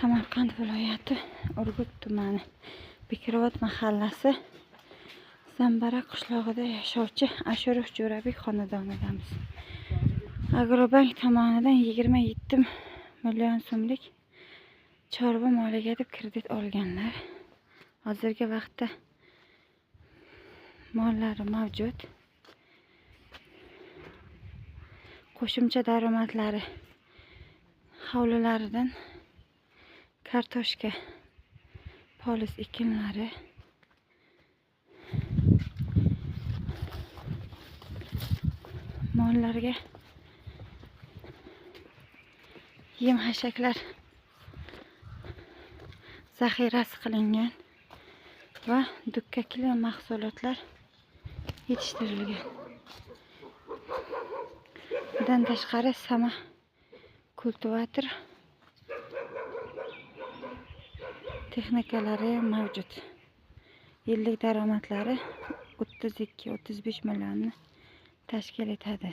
Samarqand viloyati Urgut tumani Bekirobod mahallasi Zambara qishlog'ida yashovchi Ashurov Jo'rabek xonadonidamiz. Agrobank tomonidan 27 million so'mlik chorva moliga deb kredit olganlar. Hozirgi vaqtda mollari mavjud. Qo'shimcha daromadlari hovlilaridan kartoshka, polis ekinlari, mollarga yem-hashaklar zaxirasi qilingan va dukkakli mahsulotlar yetishtirilgan. Bundan tashqari sama kultivator texnikalari mavjud. Yillik daromadlari 32-35 millionni tashkil etadi.